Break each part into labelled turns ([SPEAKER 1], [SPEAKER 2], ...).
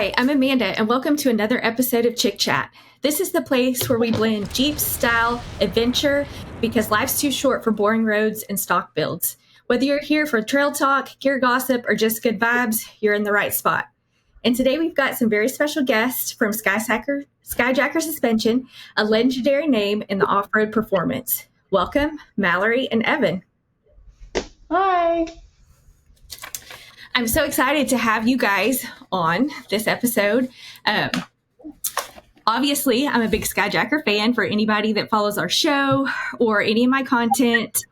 [SPEAKER 1] Hi, I'm Amanda, and welcome to another episode of Chick Chat. This is the place where we blend Jeep style adventure because life's too short for boring roads and stock builds. Whether you're here for trail talk, gear gossip, or just good vibes, you're in the right spot. And today we've got some very special guests from Skyjacker Suspension, a legendary name in the off-road performance. Welcome, Malerie and Evan.
[SPEAKER 2] Hi.
[SPEAKER 1] I'm so excited to have you guys on this episode. Obviously, I'm a big Skyjacker fan. For anybody that follows our show or any of my content,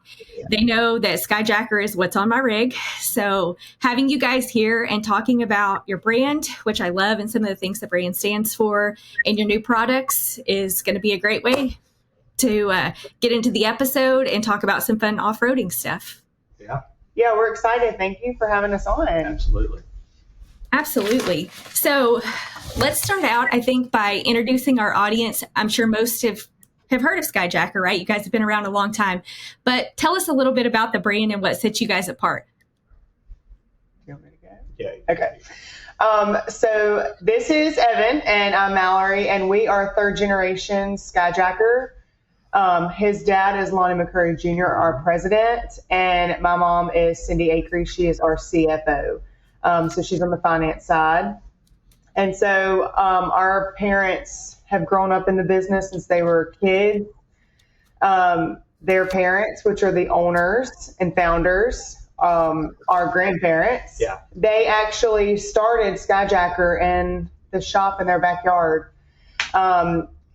[SPEAKER 1] they know that Skyjacker is what's on my rig. So having you guys here and talking about your brand, which I love, and some of the things the brand stands for, and your new products is going to be a great way to get into the episode and talk about some fun off-roading stuff.
[SPEAKER 2] Yeah, we're excited. Thank you for having us on.
[SPEAKER 1] Absolutely. So let's start out, I think, by introducing our audience. I'm sure most have heard of Skyjacker, right? You guys have been around a long time. But tell us a little bit about the brand and what sets you guys apart.
[SPEAKER 2] You want me to go?
[SPEAKER 3] Yeah.
[SPEAKER 2] Okay. So this is Evan, and I'm Mallory, and we are third generation Skyjacker. His dad is Lonnie McCurry Jr., our president, and my mom is Cindy Acree. She is our CFO. So she's on the finance side. And so our parents have grown up in the business since they were kids. Their parents, which are the owners and founders, our grandparents, they actually started Skyjacker in the shop in their backyard.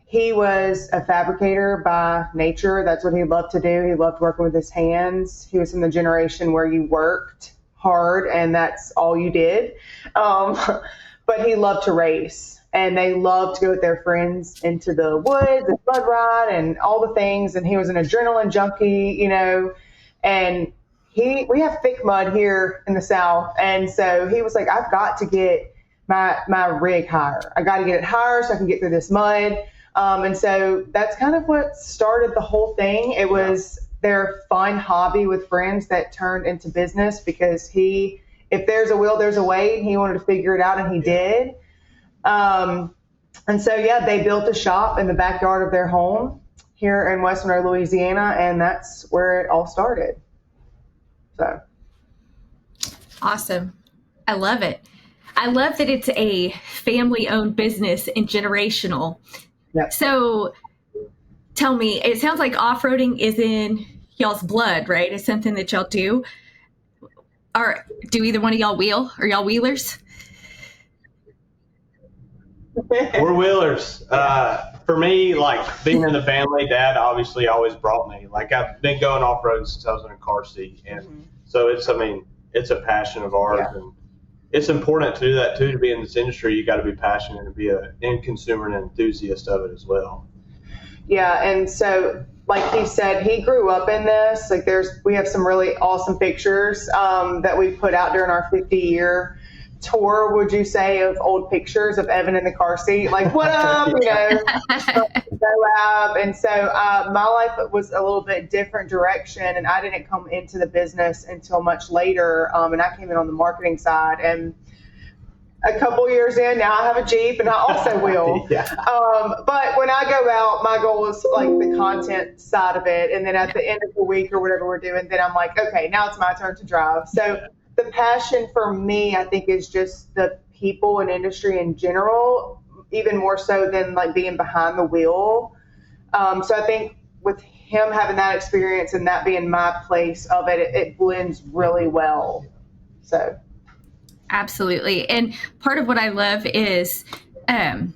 [SPEAKER 2] He was a fabricator by nature. That's what he loved to do. He loved working with his hands. He was from the generation where you worked hard and that's all you did. But he loved to race, and they loved to go with their friends into the woods and mud ride and all the things. And he was an adrenaline junkie, you know, and we have thick mud here in the South. And so he was like, I've got to get my rig higher. I got to get it higher so I can get through this mud. And so that's kind of what started the whole thing. It was their fun hobby with friends that turned into business because if there's a will, there's a way, and he wanted to figure it out, and he did. And so, they built a shop in the backyard of their home here in West Monroe, Louisiana, and that's where it all started. So.
[SPEAKER 1] Awesome. I love it. I love that it's a family-owned business and generational.
[SPEAKER 2] Yep.
[SPEAKER 1] So tell me, it sounds like off-roading is in y'all's blood, right? It's something that y'all do. Do either one of y'all wheel? Are y'all wheelers?
[SPEAKER 3] We're wheelers. For me, like being in the family, Dad obviously always brought me. Like I've been going off-road since I was in a car seat. And so it's a passion of ours. Yeah. And it's important to do that too, to be in this industry. You got to be passionate and be an end consumer and enthusiast of it as well.
[SPEAKER 2] Yeah. And so, like he said, he grew up in this. Like we have some really awesome pictures that we put out during our 50-year tour, would you say, of old pictures of Evan in the car seat. Like, what up, you know, and so my life was a little bit different direction, and I didn't come into the business until much later, and I came in on the marketing side, and a couple years in, now I have a Jeep, and I also wheel. But when I go out, my goal is like the content side of it, and then at the end of the week or whatever we're doing, then I'm like, okay, now it's my turn to drive. So the passion for me, I think, is just the people and industry in general, even more so than like being behind the wheel. So I think with him having that experience and that being my place of it, it blends really well. So.
[SPEAKER 1] Absolutely. And part of what I love is, and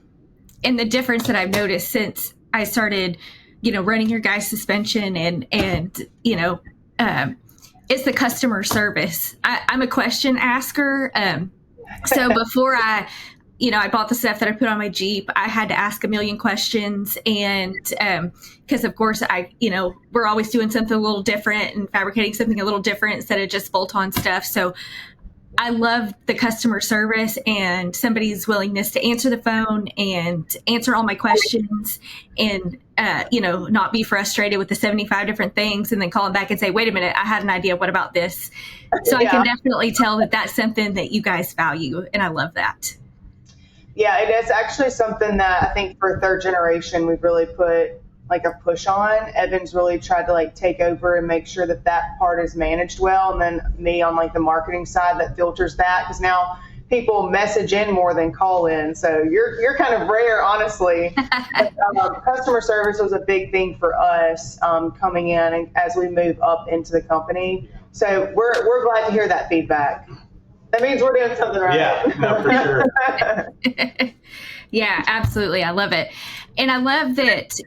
[SPEAKER 1] the difference that I've noticed since I started, running your guys' suspension and it's the customer service. I'm a question asker. So before I bought the stuff that I put on my Jeep, I had to ask a million questions. And because, of course, we're always doing something a little different and fabricating something a little different instead of just bolt-on stuff. So I love the customer service and somebody's willingness to answer the phone and answer all my questions and, not be frustrated with the 75 different things and then call them back and say, wait a minute, I had an idea. What about this? So I can definitely tell that that's something that you guys value. And I love that.
[SPEAKER 2] Yeah, it is actually something that I think for third generation we've really put like a push on. Evan's really tried to like take over and make sure that that part is managed well, and then me on like the marketing side that filters that, because now people message in more than call in, so you're kind of rare, honestly. But, customer service was a big thing for us coming in and as we move up into the company. So we're glad to hear that feedback. That means we're doing something right.
[SPEAKER 3] Yeah, no, for sure.
[SPEAKER 1] Yeah, absolutely. I love it. And I love that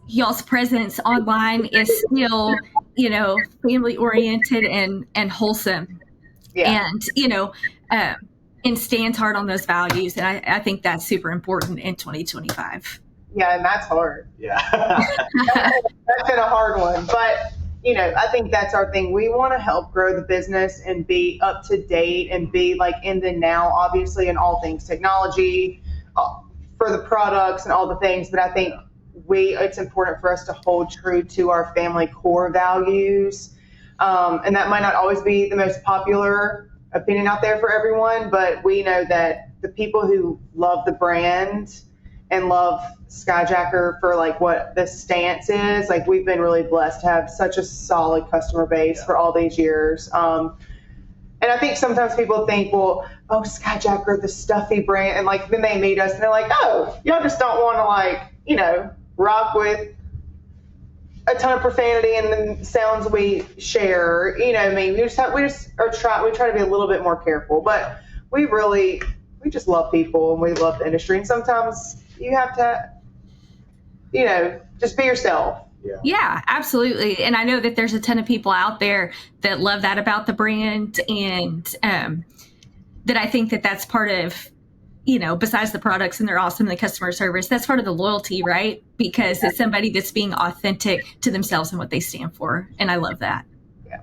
[SPEAKER 1] y'all's presence online is still, family oriented and wholesome.
[SPEAKER 2] Yeah.
[SPEAKER 1] And, and stands hard on those values. And I think that's super important in 2025.
[SPEAKER 2] Yeah, and that's hard.
[SPEAKER 3] Yeah.
[SPEAKER 2] That's been a hard one. But, I think that's our thing. We want to help grow the business and be up to date and be like in the now, obviously, in all things technology, for the products and all the things. But I think it's important for us to hold true to our family core values. And that might not always be the most popular opinion out there for everyone, but we know that the people who love the brand and love Skyjacker for like what the stance is, like we've been really blessed to have such a solid customer base for all these years. And I think sometimes people think, well, oh, Skyjacker, the stuffy brand, and like then they meet us and they're like, oh, y'all just don't want to like, rock with a ton of profanity and the sounds we share. We try to be a little bit more careful, but we just love people and we love the industry. And sometimes you have to, just be yourself.
[SPEAKER 1] Yeah, absolutely. And I know that there's a ton of people out there that love that about the brand, and that I think that that's part of, besides the products and they're awesome, the customer service, that's part of the loyalty, right? Because it's somebody that's being authentic to themselves and what they stand for. And I love that.
[SPEAKER 2] Yeah.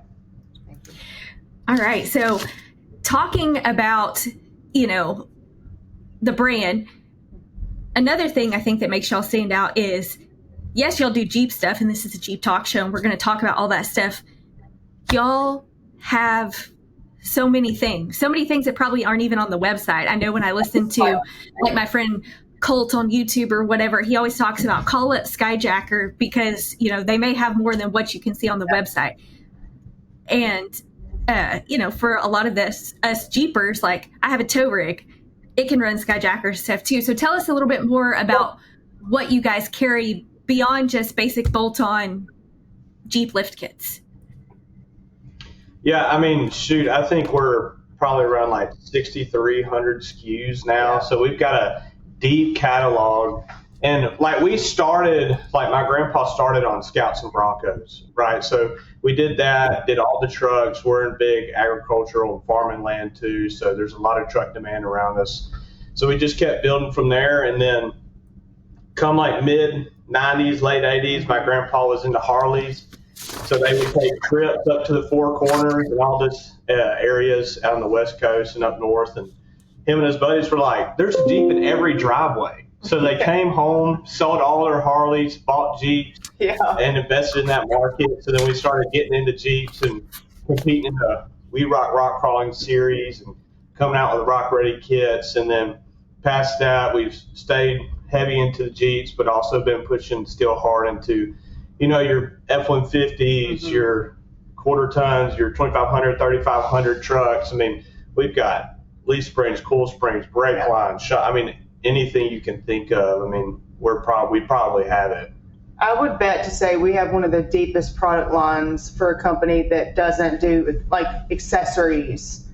[SPEAKER 2] Thank you.
[SPEAKER 1] All right. So talking about, the brand, another thing I think that makes y'all stand out is, yes, y'all do Jeep stuff, and this is a Jeep talk show, and we're going to talk about all that stuff. Y'all have so many things that probably aren't even on the website. I know when I listen to like my friend Colt on YouTube or whatever, he always talks about call it Skyjacker because, they may have more than what you can see on the website. And, for a lot of us Jeepers, like I have a tow rig, it can run Skyjacker stuff too. So tell us a little bit more about what you guys carry beyond just basic bolt-on Jeep lift kits.
[SPEAKER 3] Yeah, I mean, shoot, I think we're probably around like 6,300 SKUs now.
[SPEAKER 2] Yeah.
[SPEAKER 3] So we've got a deep catalog. And like my grandpa started on Scouts and Broncos, right? So we did that, did all the trucks. We're in big agricultural farming land too. So there's a lot of truck demand around us. So we just kept building from there. And then come like mid 90s, late 80s, my grandpa was into Harleys. So they would take trips up to the Four Corners and all this areas out on the West Coast and up north. And him and his buddies were like, there's a Jeep in every driveway. So they came home, sold all their Harleys, bought Jeeps, and invested in that market. So then we started getting into Jeeps and competing in the We Rock Crawling series and coming out with Rock Ready kits. And then past that, we've stayed heavy into the Jeeps, but also been pushing still hard into your F-150s, your quarter tons, your 2,500, 3,500 trucks. I mean, we've got leaf springs, coil springs, brake lines, anything you can think of. I mean, we probably have it.
[SPEAKER 2] I would bet to say we have one of the deepest product lines for a company that doesn't do like accessories,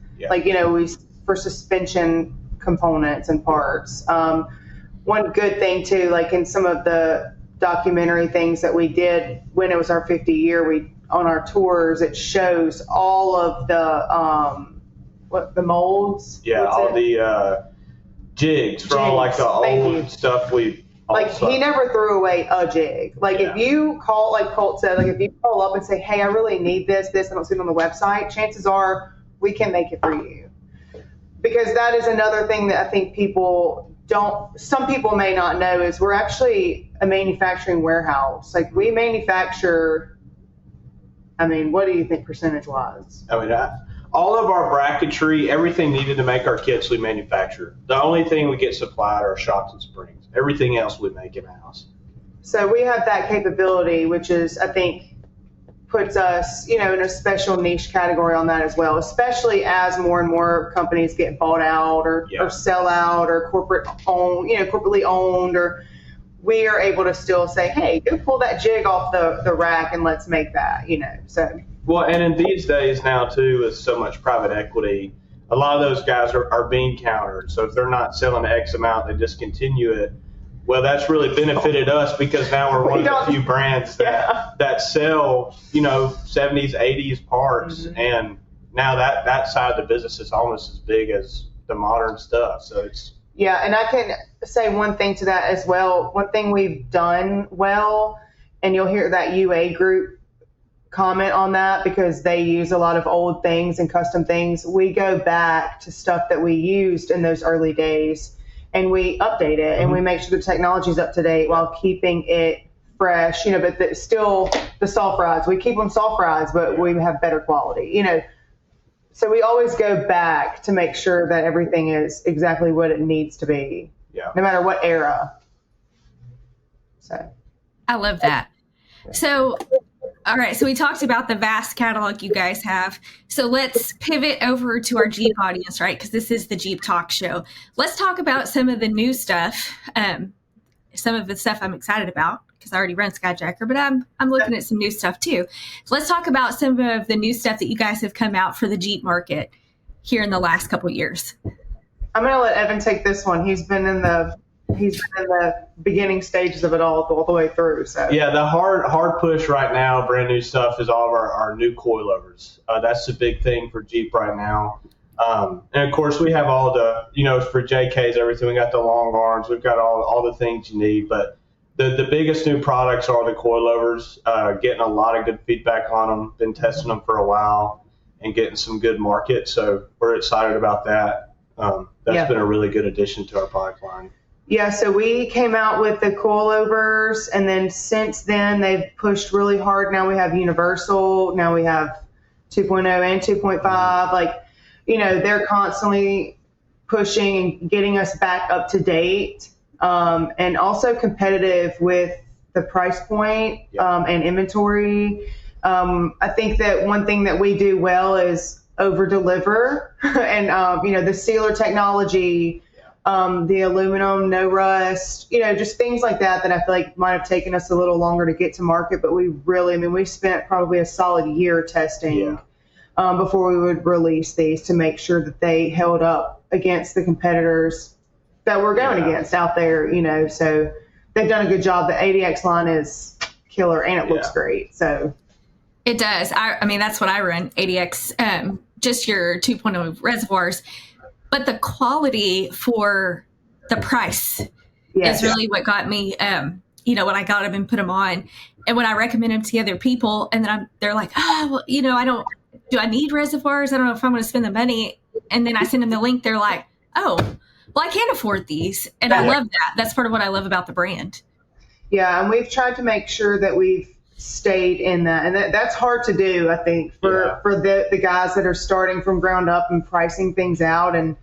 [SPEAKER 2] for suspension components and parts. One good thing too, like in some of the documentary things that we did when it was our 50 year, on our tours, it shows all of the molds.
[SPEAKER 3] Yeah, all the jigs for all like the old stuff we.
[SPEAKER 2] He never threw away a jig. If you call, like Colt said, if you call up and say, hey, I really need this, I don't see it on the website, chances are we can make it for you. Because that is another thing that I think some people may not know is we're actually a manufacturing warehouse. Like we manufacture, what do you think percentage wise?
[SPEAKER 3] all of our bracketry, everything needed to make our kits, we manufacture. The only thing we get supplied are shocks and springs. Everything else we make in-house.
[SPEAKER 2] So we have that capability, which is, I think, puts us, in a special niche category on that as well, especially as more and more companies get bought out or sell out or corporately owned, or we are able to still say, hey, go pull that jig off the rack and let's make that, so.
[SPEAKER 3] Well, and in these days now, too, with so much private equity, a lot of those guys are being countered. So if they're not selling X amount, they discontinue it. Well, that's really benefited us because now we're one of the few brands that sell, 70s, 80s parts. Mm-hmm. And now that side of the business is almost as big as the modern stuff. So it's.
[SPEAKER 2] Yeah, and I can say one thing to that as well. One thing we've done well, and you'll hear that UA group comment on that because they use a lot of old things and custom things. We go back to stuff that we used in those early days and we update it. Mm-hmm. And we make sure the technology is up to date while keeping it fresh, but still the soft rides, we keep them soft rides, but we have better quality, So we always go back to make sure that everything is exactly what it needs to be, no matter what era. So
[SPEAKER 1] I love that. So, all right. So we talked about the vast catalog you guys have. So let's pivot over to our Jeep audience, right? Because this is the Jeep Talk Show. Let's talk about some of the new stuff. Some of the stuff I'm excited about because I already run Skyjacker, but I'm looking at some new stuff too. So let's talk about some of the new stuff that you guys have come out for the Jeep market here in the last couple of years.
[SPEAKER 2] I'm going to let Evan take this one. He's been in the beginning stages of it all the way through. So
[SPEAKER 3] yeah, the hard push right now, brand new stuff is all of our new coilovers. That's the big thing for Jeep right now. And of course we have all the, for JKs, everything. We got the long arms. We've got all the things you need, but the biggest new products are the coilovers, getting a lot of good feedback on them, been testing them for a while and getting some good market. So we're excited about that. That's been a really good addition to our product line.
[SPEAKER 2] Yeah, so we came out with the coilovers, and then since then they've pushed really hard. Now we have universal, now we have 2.0 and 2.5. They're constantly pushing and getting us back up to date, and also competitive with the price point and inventory. I think that one thing that we do well is over deliver, and the sealer technology. The aluminum, no rust, just things like that I feel like might have taken us a little longer to get to market, but we spent probably a solid year testing before we would release these to make sure that they held up against the competitors that we're going against out there, so they've done a good job. The ADX line is killer and it looks great. So
[SPEAKER 1] it does. I mean, that's what I run, ADX, just your 2.0 reservoirs. But the quality for the price is really what got me, when I got them and put them on. And when I recommend them to other people, and then they're like, do I need reservoirs? I don't know if I'm going to spend the money. And then I send them the link. They're like, oh, well, I can't afford these. And I love that. That's part of what I love about the brand.
[SPEAKER 2] Yeah, and we've tried to make sure that we've stayed in that. And that's hard to do, I think, for the guys that are starting from ground up and pricing things out and,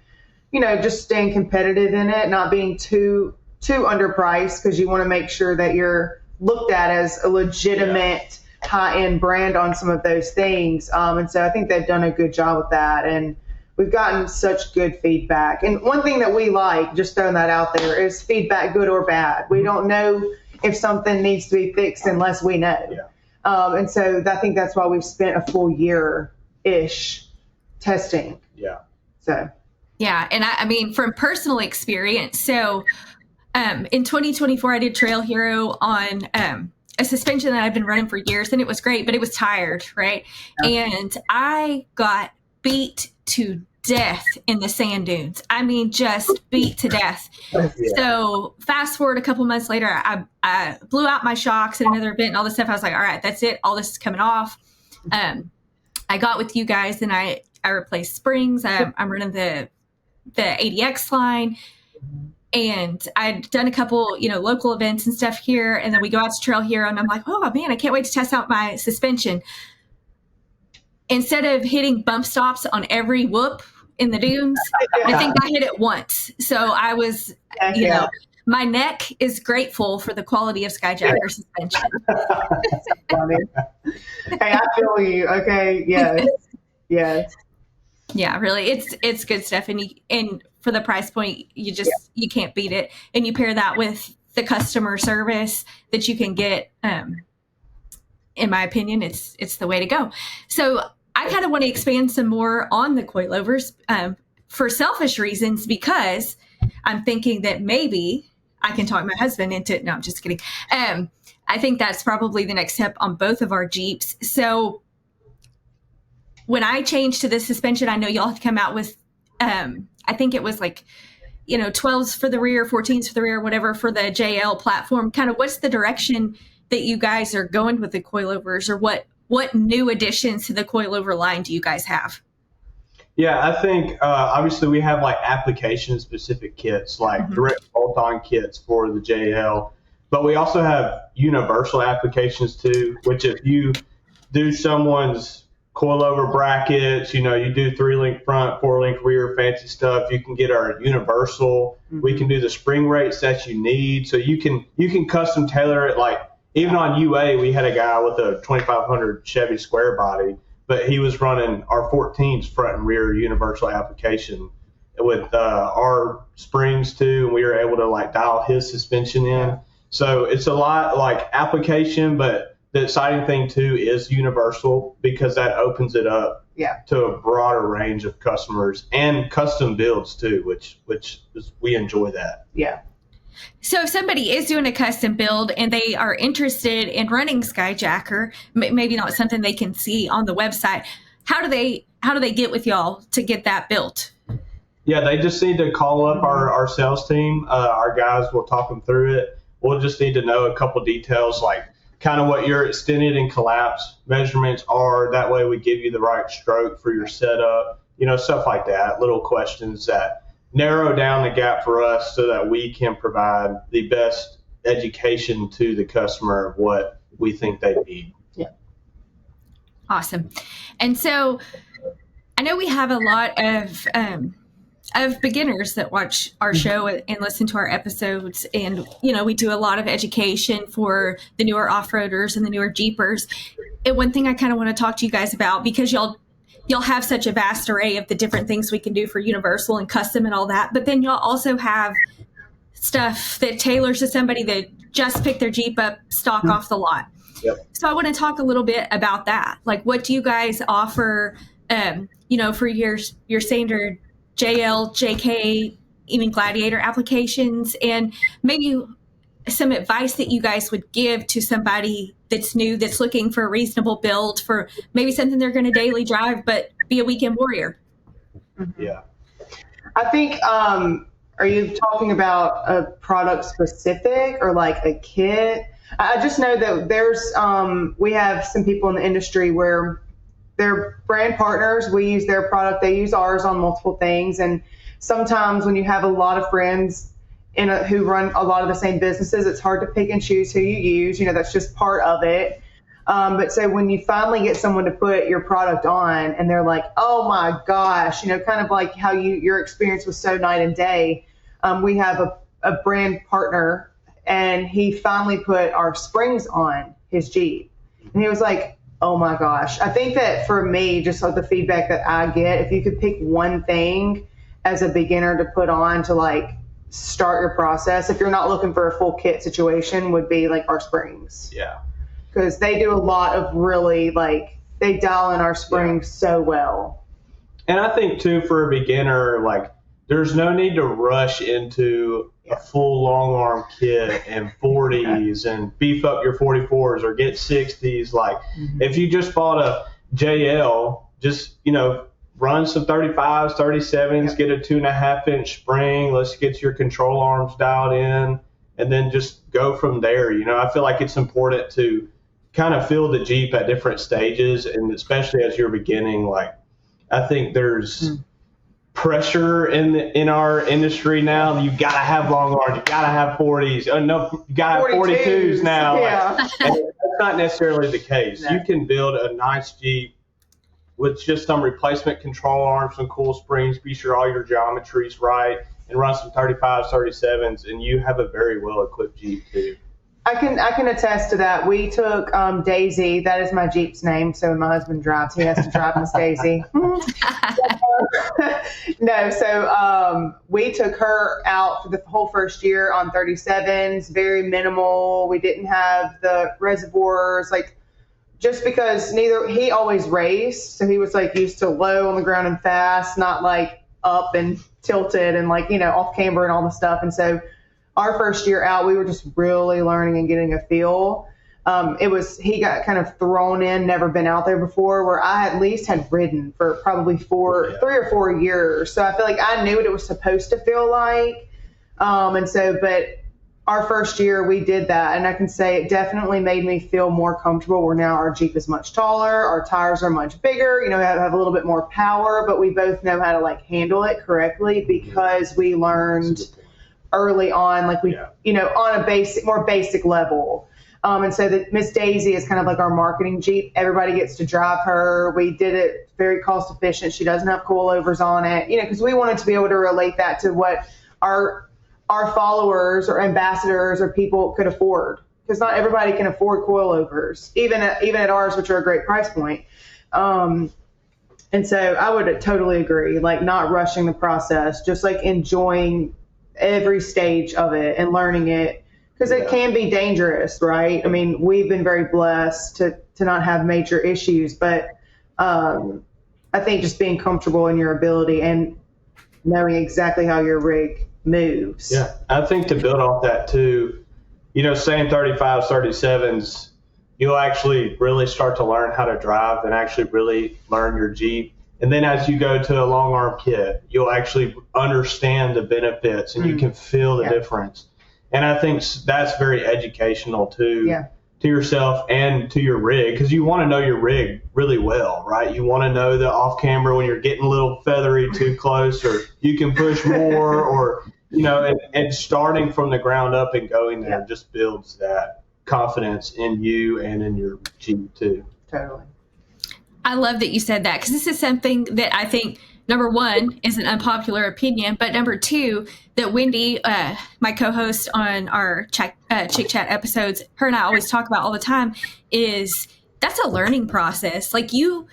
[SPEAKER 2] just staying competitive in it, not being too underpriced, because you want to make sure that you're looked at as a legitimate high-end brand on some of those things. And so I think they've done a good job with that. And we've gotten such good feedback. And one thing that we like, just throwing that out there, is feedback, good or bad. We don't know if something needs to be fixed unless we know. And so I think that's why we've spent a full year-ish testing. So.
[SPEAKER 1] Yeah. And I mean, from personal experience, so in 2024, I did Trail Hero on a suspension that I've been running for years, and it was great, but it was tired, right? And I got beat to death in the sand dunes. I mean, just beat to death. So fast forward a couple months later, I blew out my shocks at another event and all this stuff. I was like, all right, that's it. All this is coming off. I got with you guys and I replaced springs. I'm running the ADX line, and I'd done a couple, local events and stuff here. And then we go out to Trail Hero and I'm like, oh man, I can't wait to test out my suspension. instead of hitting bump stops on every whoop in the dunes, I think I hit it once. So I was, you know, my neck is grateful for the quality of Skyjacker suspension.
[SPEAKER 2] Funny. Hey, I feel you. Okay. Yes. Yes.
[SPEAKER 1] Yeah, really. It's good stuff. And for the price point, you just, you can't beat it. And you pair that with the customer service that you can get. In my opinion, it's the way to go. So I kind of want to expand some more on the coilovers for selfish reasons, because I'm thinking that maybe I can talk my husband into it. No, I'm just kidding. I think that's probably the next step on both of our Jeeps. So when I changed to the suspension, I know y'all had come out with, I think it was like, 12s for the rear, 14s for the rear, whatever, for the JL platform. Kind of what's the direction that you guys are going with the coilovers, or what new additions to the coilover line do you guys have?
[SPEAKER 3] Yeah, I think obviously we have like application specific kits, like direct bolt-on kits for the JL, but we also have universal applications too, which if you do someone's coilover brackets, you do 3-link front, 4-link rear, fancy stuff, you can get our universal. We can do the spring rates that you need. So you can custom tailor it. Like even on UA, we had a guy with a 2500 Chevy square body, but he was running our 14's front and rear universal application with our springs too, and we were able to like dial his suspension in. So it's a lot like application, but the exciting thing too is universal, because that opens it up to a broader range of customers and custom builds too, which is, we enjoy that.
[SPEAKER 2] Yeah.
[SPEAKER 1] So if somebody is doing a custom build and they are interested in running Skyjacker, maybe not something they can see on the website, how do they get with y'all to get that built?
[SPEAKER 3] Yeah, they just need to call up our sales team. Our guys will talk them through it. We'll just need to know a couple details, like kind of what your extended and collapse measurements are. That way we give you the right stroke for your setup, stuff like that, little questions that narrow down the gap for us so that we can provide the best education to the customer of what we think they need.
[SPEAKER 2] Yeah.
[SPEAKER 1] Awesome. And so I know we have a lot of beginners that watch our show and listen to our episodes. And, we do a lot of education for the newer off-roaders and the newer Jeepers. And one thing I kind of want to talk to you guys about, because y'all have such a vast array of the different things we can do for universal and custom and all that. But then y'all also have stuff that tailors to somebody that just picked their Jeep up stock off the lot.
[SPEAKER 3] Yep.
[SPEAKER 1] So I want to talk a little bit about that. Like, what do you guys offer, for your standard JL, JK, even Gladiator applications, and maybe some advice that you guys would give to somebody that's new, that's looking for a reasonable build for maybe something they're going to daily drive, but be a weekend warrior.
[SPEAKER 3] Yeah.
[SPEAKER 2] I think, are you talking about a product specific or like a kit? I just know that there's, we have some people in the industry where they're brand partners. We use their product. They use ours on multiple things. And sometimes when you have a lot of friends who run a lot of the same businesses, it's hard to pick and choose who you use. That's just part of it. But so when you finally get someone to put your product on and they're like, oh my gosh, kind of like how your experience was so night and day. We have a brand partner, and he finally put our springs on his Jeep. And he was like, oh my gosh. I think that for me, just like the feedback that I get, if you could pick one thing as a beginner to put on to like start your process, if you're not looking for a full kit situation, would be like our springs.
[SPEAKER 3] Yeah.
[SPEAKER 2] Because they do a lot of really they dial in our springs so well.
[SPEAKER 3] And I think too, for a beginner, like there's no need to rush into a full long arm kit and 40s and beef up your 44s or get 60s. Like if you just bought a JL, just, run some 35s, 37s, get a 2.5-inch spring. Let's get your control arms dialed in and then just go from there. I feel like it's important to kind of feel the Jeep at different stages, and especially as you're beginning, like I think there's pressure in our industry now. You gotta have long arms, you gotta have 40s. Oh no, you gotta have 42s now.
[SPEAKER 2] Yeah.
[SPEAKER 3] Like, that's not necessarily the case. You can build a nice Jeep with just some replacement control arms, some cool springs, be sure all your geometry's right, and run some 35s, 37s, and you have a very well-equipped Jeep too.
[SPEAKER 2] I can attest to that. We took Daisy, that is my Jeep's name, so when my husband drives, he has to drive Miss Daisy. We took her out for the whole first year on 37s, very minimal. We didn't have the reservoirs, like, just because he always raced, so he was like used to low on the ground and fast, not like up and tilted and like, off camber and all the stuff. And so our first year out, we were just really learning and getting a feel. He got kind of thrown in, never been out there before, where I at least had ridden for probably 3 or 4 years. So I feel like I knew what it was supposed to feel like. But our first year we did that, and I can say it definitely made me feel more comfortable, where now our Jeep is much taller, our tires are much bigger, we have a little bit more power, but we both know how to like handle it correctly because we learned early on, like on a more basic level. And so that Miss Daisy is kind of like our marketing Jeep. Everybody gets to drive her. We did it very cost efficient. She doesn't have coilovers on it, because we wanted to be able to relate that to what our followers or ambassadors or people could afford, because not everybody can afford coilovers, even at ours, which are a great price point. And so I would totally agree, like not rushing the process, just like enjoying every stage of it and learning it, because it can be dangerous, right? I mean, we've been very blessed to not have major issues, but I think just being comfortable in your ability and knowing exactly how your rig moves.
[SPEAKER 3] Yeah, I think to build off that too, saying 35s, 37s, you'll actually really start to learn how to drive and actually really learn your Jeep. And then as you go to a long arm kit, you'll actually understand the benefits and you can feel the difference. And I think that's very educational to yourself and to your rig, because you want to know your rig really well, right? You want to know the off camera when you're getting a little feathery too close, or you can push more, or, and starting from the ground up and going there just builds that confidence in you and in your Jeep too.
[SPEAKER 2] Totally.
[SPEAKER 1] I love that you said that, because this is something that I think, number one, is an unpopular opinion, but number two, that Wendy, my co-host on our Chick Chat episodes, her and I always talk about all the time, is that's a learning process. Like you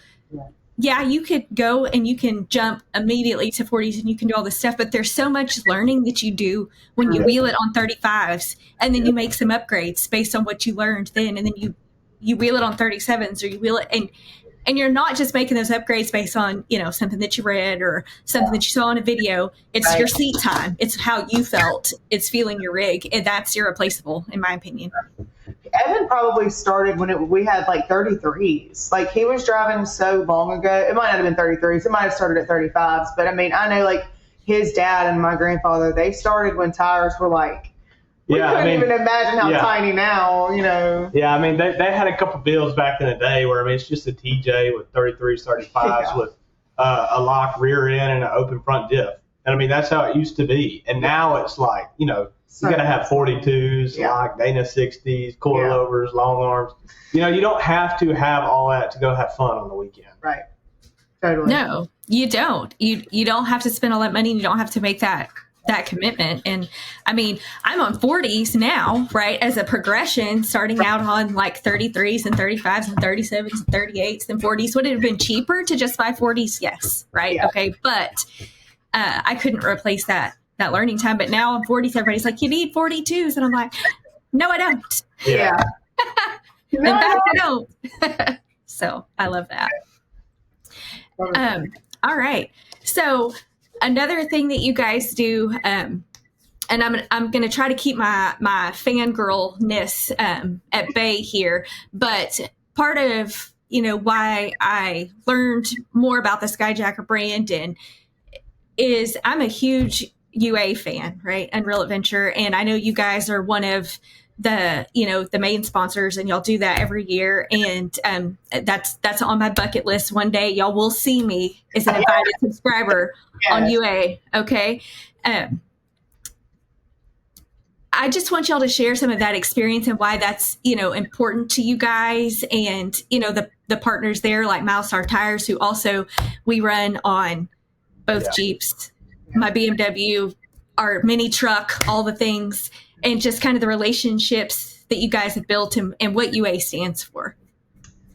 [SPEAKER 1] could go and you can jump immediately to 40s and you can do all this stuff, but there's so much learning that you do when you wheel it on 35s, and then you make some upgrades based on what you learned then, and then you wheel it on 37s, or you wheel it, and you're not just making those upgrades based on, something that you read or something that you saw in a video. It's your seat time. It's how you felt. It's feeling your rig. And that's irreplaceable, in my opinion.
[SPEAKER 2] Evan probably started when we had like 33s. Like he was driving so long ago. It might not have been 33s. It might have started at 35s. But I mean, I know like his dad and my grandfather, they started when tires were like, we couldn't even imagine how tiny now,
[SPEAKER 3] Yeah, I mean, they had a couple builds back in the day where, it's just a TJ with 33s, 35s with a locked rear end and an open front diff. And I mean, that's how it used to be. And now it's like, you got to have 42s, locked Dana 60s, coilovers, long arms. You don't have to have all that to go have fun on the weekend.
[SPEAKER 2] Right. Totally.
[SPEAKER 1] No, you don't. You don't have to spend all that money, and you don't have to make that commitment. And I mean, I'm on 40s now, right? As a progression, starting out on like 33s and 35s and 37s and 38s and 40s. Would it have been cheaper to just buy 40s? Yes. Right. Yeah. Okay. But I couldn't replace that learning time. But now on 40s, everybody's like, you need 42s. And I'm like, no, I don't.
[SPEAKER 2] Yeah.
[SPEAKER 1] In fact, I don't. So I love that. All right. So another thing that you guys do, and I'm going to try to keep my fangirl-ness at bay here, but part of, why I learned more about the Skyjacker brand is I'm a huge UA fan, right? Unreal Adventure. And I know you guys are one of the main sponsors, and y'all do that every year. And that's on my bucket list. One day y'all will see me as an invited subscriber on UA. Okay. I just want y'all to share some of that experience and why that's, important to you guys, and, the partners there, like Milestar Tires, who also we run on both Jeeps, my BMW, our mini truck, all the things, and just kind of the relationships that you guys have built and what UA stands for.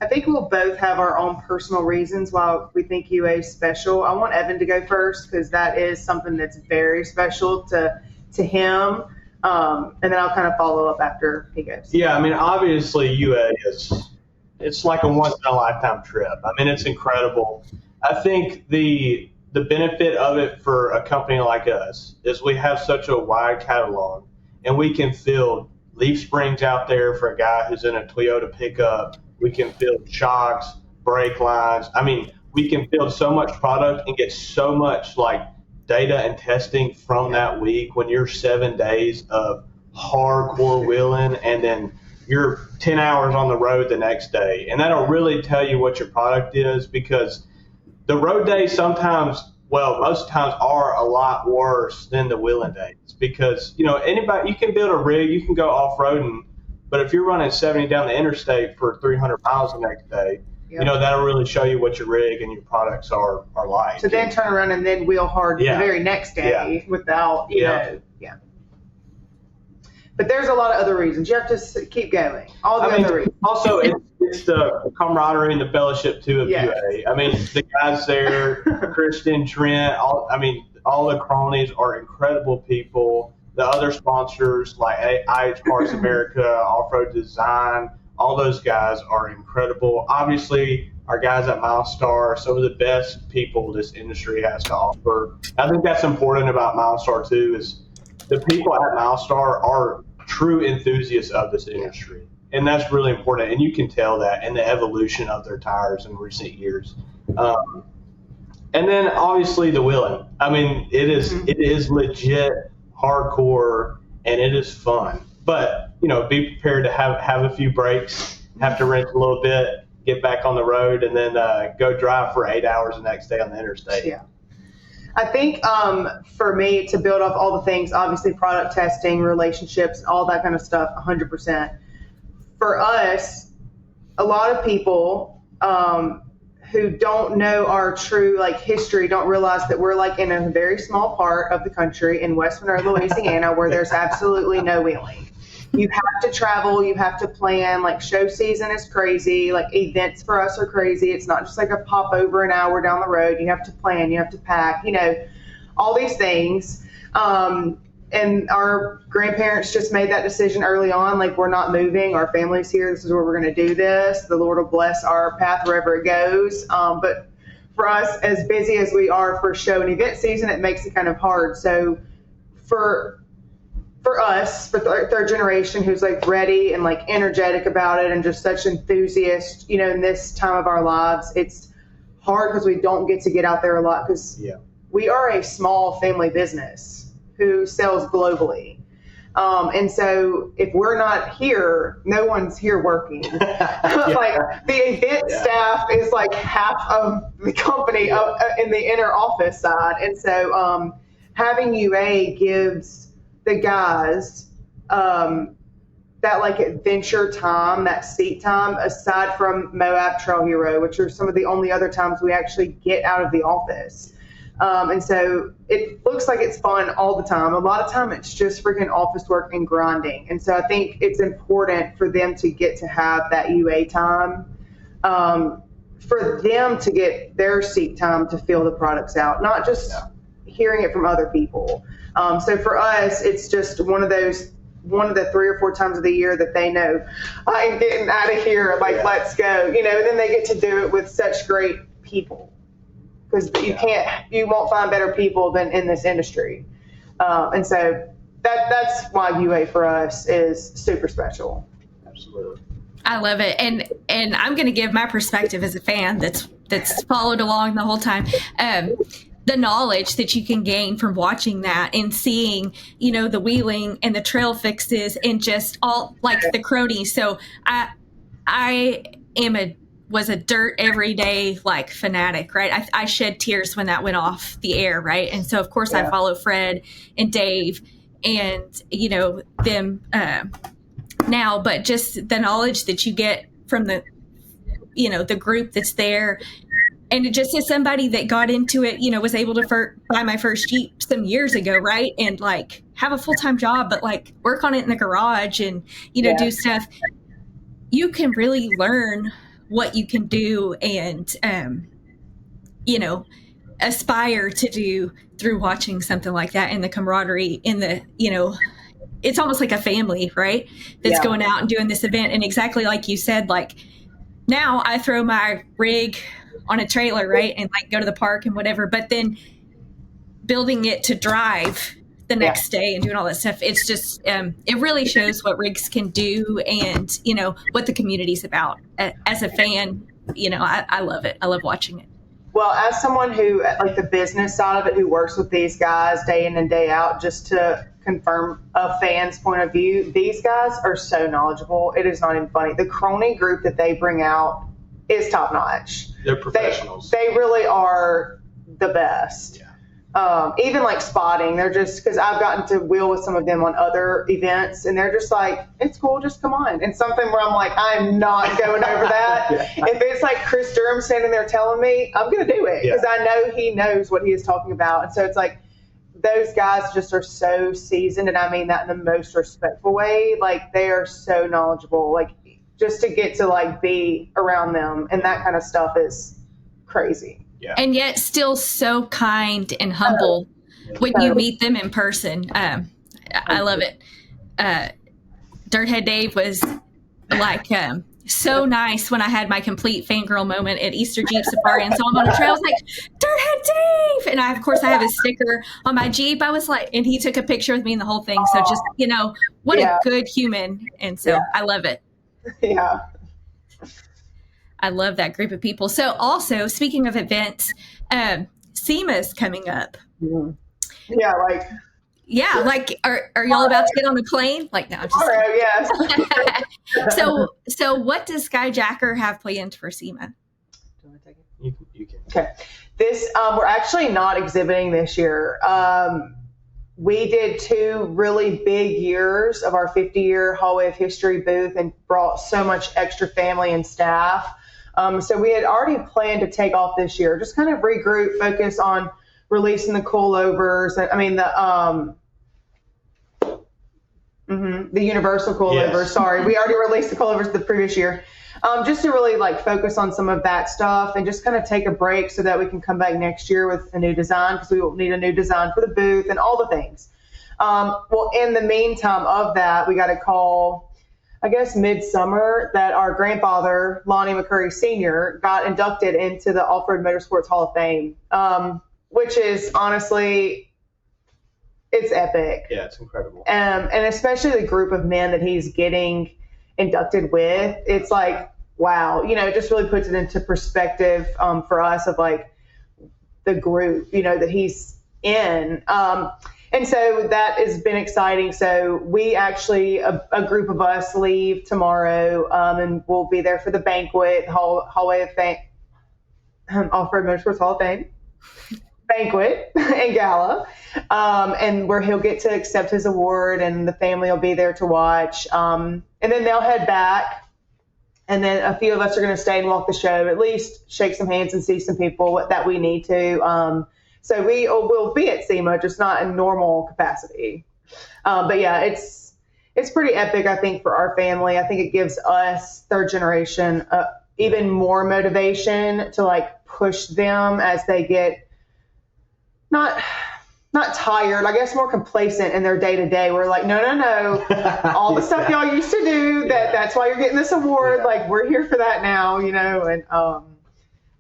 [SPEAKER 2] I think we'll both have our own personal reasons why we think UA is special. I want Evan to go first because that is something that's very special to him. And then I'll kind of follow up after he goes.
[SPEAKER 3] Yeah, I mean, obviously UA it's like a once in a lifetime trip. I mean, it's incredible. I think the benefit of it for a company like us is we have such a wide catalog, and we can field leaf springs out there for a guy who's in a Toyota pickup. We can field shocks, brake lines. I mean, we can field so much product and get so much like data and testing from that week when you're 7 days of hardcore wheeling and then you're 10 hours on the road the next day. And that'll really tell you what your product is, because the road days sometimes, well, most times are a lot worse than the wheeling days, because, you know, anybody, you can build a rig, you can go off-roading, but if you're running 70 down the interstate for 300 miles the next day, you know, that'll really show you what your rig and your products are like.
[SPEAKER 2] So then turn around and then wheel hard the very next day without, you know. But there's a lot of other reasons. You have to keep going. All the other reasons.
[SPEAKER 3] Also, it's the camaraderie and the fellowship, too, of UA. I mean, the guys there, Christian, Trent, all the cronies are incredible people. The other sponsors like IH Parts America, Off-Road Design, all those guys are incredible. Obviously, our guys at Milestar are some of the best people this industry has to offer. I think that's important about Milestar, too, is the people at Milestar are true enthusiasts of this industry. And that's really important. And you can tell that in the evolution of their tires in recent years. And then, obviously, the wheeling. I mean, it is legit hardcore, and it is fun. But, you know, be prepared to have a few breaks, have to rinse a little bit, get back on the road, and then go drive for 8 hours the next day on the interstate.
[SPEAKER 2] Yeah. I think for me, to build off all the things, obviously product testing, relationships, all that kind of stuff, 100%. For us, a lot of people who don't know our true history don't realize that we're in a very small part of the country in West Monroe, Louisiana, where there's absolutely no wheeling. You have to travel, you have to plan, show season is crazy, events for us are crazy. It's not just a pop over an hour down the road. You have to plan, you have to pack, all these things. And our grandparents just made that decision early on, we're not moving, our family's here, this is where we're going to do this. The Lord will bless our path wherever it goes. But for us, as busy as we are for show and event season, it makes it kind of hard. So for us, for third generation, who's ready and energetic about it and just such enthusiasts, in this time of our lives, it's hard because we don't get out there a lot, because we are a small family business who sells globally. And so if we're not here, no one's here working. The event staff is half of the company in the inner office side. And so having UA gives the guys that adventure time, that seat time, aside from Moab Trail Hero, which are some of the only other times we actually get out of the office. And so it looks like it's fun all the time. A lot of time it's just freaking office work and grinding. And so I think it's important for them to get to have that UA time, for them to get their seat time to feel the products out, not just hearing it from other people. So for us, it's just one of the 3 or 4 times of the year that they know, I am getting out of here, let's go, and then they get to do it with such great people. Because you won't find better people than in this industry. And so that's why UA for us is super special.
[SPEAKER 3] Absolutely.
[SPEAKER 1] I love it. And I'm going to give my perspective as a fan that's followed along the whole time. The knowledge that you can gain from watching that and seeing, the wheeling and the trail fixes and just all the cronies. So I was a dirt everyday fanatic, right? I shed tears when that went off the air, right? And so of course I follow Fred and Dave and them now, but just the knowledge that you get from the the group that's there. And it just is somebody that got into it, was able to buy my first Jeep some years ago, right? And like have a full-time job, but like work on it in the garage and, do stuff. You can really learn what you can do and, aspire to do through watching something like that, and the camaraderie in the, it's almost like a family, right? That's going out and doing this event. And exactly like you said, like now I throw my rig on a trailer, right? And like go to the park and whatever, but then building it to drive the next day and doing all that stuff. It's just, it really shows what rigs can do and, what the community's about. As a fan, I love it. I love watching it.
[SPEAKER 2] Well, as someone who, like the business side of it, who works with these guys day in and day out, just to confirm a fan's point of view, these guys are so knowledgeable. It is not even funny. The crony group that they bring out is top notch.
[SPEAKER 3] They're professionals.
[SPEAKER 2] They really are the best. Yeah. Even like spotting, they're just, because I've gotten to wheel with some of them on other events, and they're just like, it's cool, just come on. And something where I'm like, I'm not going over that. If it's like Chris Durham standing there telling me, I'm going to do it, because I know he knows what he is talking about. And so it's like, those guys just are so seasoned, and I mean that in the most respectful way. Like, they are so knowledgeable. Like, just to get to like be around them and that kind of stuff is crazy.
[SPEAKER 1] Yeah. And yet still so kind and humble when you meet them in person. I love it. Dirthead Dave was like so nice when I had my complete fangirl moment at Easter Jeep Safari and saw him on the trail. I was like, Dirthead Dave! And of course I have his sticker on my Jeep. I was like, and he took a picture with me and the whole thing. So just, what a good human. And so I love it.
[SPEAKER 2] Yeah.
[SPEAKER 1] I love that group of people. So also, speaking of events, SEMA's coming up.
[SPEAKER 2] Mm-hmm. Yeah, like
[SPEAKER 1] are y'all about to get on the plane? Like, no, I'm just
[SPEAKER 2] yes.
[SPEAKER 1] So what does Skyjacker have planned for SEMA?
[SPEAKER 2] Do you want to take
[SPEAKER 3] it? You can.
[SPEAKER 2] Okay. This we're actually not exhibiting this year. We did 2 really big years of our 50-year Hallway of History booth and brought so much extra family and staff. So we had already planned to take off this year, just kind of regroup, focus on releasing the coilovers. The universal coilovers. Yes. Sorry, we already released the coilovers the previous year. Just to really like focus on some of that stuff and just kind of take a break so that we can come back next year with a new design, because we will need a new design for the booth and all the things. Well, in the meantime of that, we got a call, I guess midsummer, that our grandfather, Lonnie McCurry Sr., got inducted into the Off-Road Motorsports Hall of Fame, which is honestly, it's epic.
[SPEAKER 3] Yeah, it's incredible.
[SPEAKER 2] And especially the group of men that he's getting inducted with, it's like, wow, it just really puts it into perspective for us of like the group, that he's in. And so that has been exciting. So we actually, a group of us leave tomorrow, and we'll be there for the banquet, Hallway of Fame, Off-Road Motorsports Hall of Fame banquet and gala, and where he'll get to accept his award, and the family will be there to watch. And then they'll head back, and then a few of us are going to stay and walk the show, at least shake some hands and see some people that we need to. So we'll be at SEMA, just not in normal capacity. But yeah, it's pretty epic, I think, for our family. I think it gives us, third generation, even more motivation to like push them as they get not tired, I guess more complacent in their day-to-day. We're like, no. All the stuff y'all used to do, that's why you're getting this award. Yeah. Like, we're here for that now, And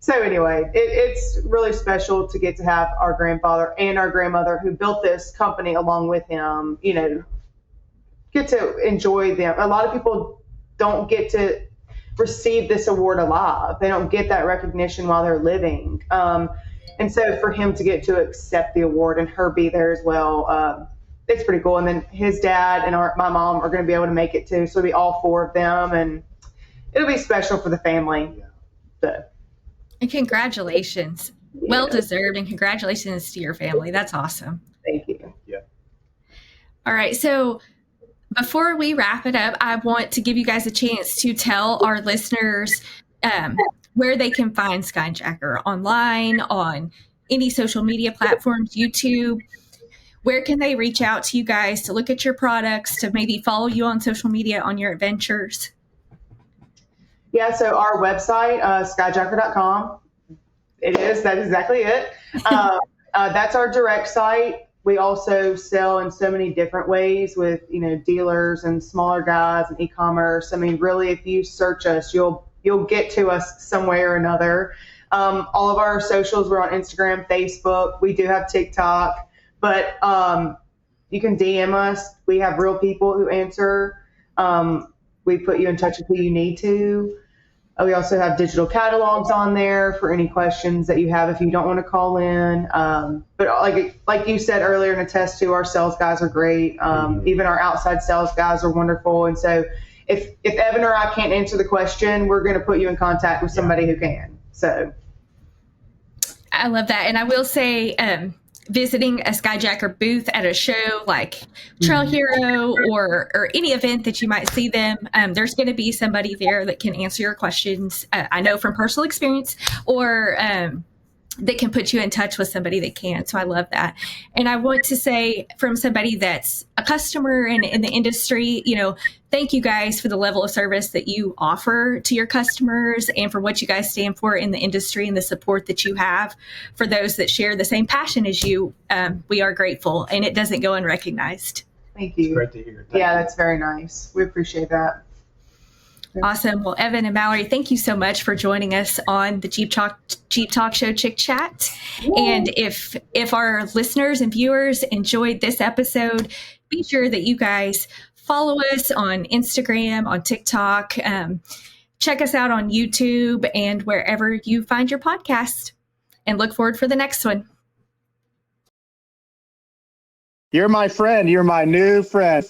[SPEAKER 2] so anyway, it's really special to get to have our grandfather and our grandmother, who built this company along with him, get to enjoy them. A lot of people don't get to receive this award alive. They don't get that recognition while they're living. And so for him to get to accept the award and her be there as well, it's pretty cool. And then his dad and my mom are going to be able to make it too. So it'll be all 4 of them, and it'll be special for the family. So.
[SPEAKER 1] And congratulations. Yeah. Well deserved, and congratulations to your family. That's awesome.
[SPEAKER 2] Thank you.
[SPEAKER 3] Yeah.
[SPEAKER 1] All right. So before we wrap it up, I want to give you guys a chance to tell our listeners where they can find Skyjacker online, on any social media platforms, YouTube. Where can they reach out to you guys to look at your products, to maybe follow you on social media on your adventures?
[SPEAKER 2] Yeah, so our website, Skyjacker.com, that's exactly it. That's our direct site. We also sell in so many different ways with, dealers and smaller guys and e-commerce. I mean, really, if you search us, you'll get to us some way or another. All of our socials, we're on Instagram, Facebook. We do have TikTok. But you can DM us. We have real people who answer. We put you in touch with who you need to. We also have digital catalogs on there for any questions that you have if you don't want to call in. But like you said earlier in a test too, our sales guys are great. Even our outside sales guys are wonderful. And so if Evan or I can't answer the question, we're going to put you in contact with somebody who can. So
[SPEAKER 1] I love that. And I will say, visiting a Skyjacker booth at a show like Trail Hero or any event that you might see them, there's going to be somebody there that can answer your questions. I know from personal experience, or that can put you in touch with somebody that can. So I love that. And I want to say, from somebody that's a customer in the industry, thank you guys for the level of service that you offer to your customers and for what you guys stand for in the industry and the support that you have for those that share the same passion as you. We are grateful, and it doesn't go unrecognized.
[SPEAKER 2] Thank you.
[SPEAKER 3] It's great to hear.
[SPEAKER 2] That's very nice. We appreciate that.
[SPEAKER 1] Awesome. Well, Evan and Malerie, thank you so much for joining us on the Jeep Talk Show Chick Chat. Yay. And if our listeners and viewers enjoyed this episode, be sure that you guys follow us on Instagram, on TikTok, check us out on YouTube and wherever you find your podcast, and look forward for the next one.
[SPEAKER 4] You're my friend. You're my new friend.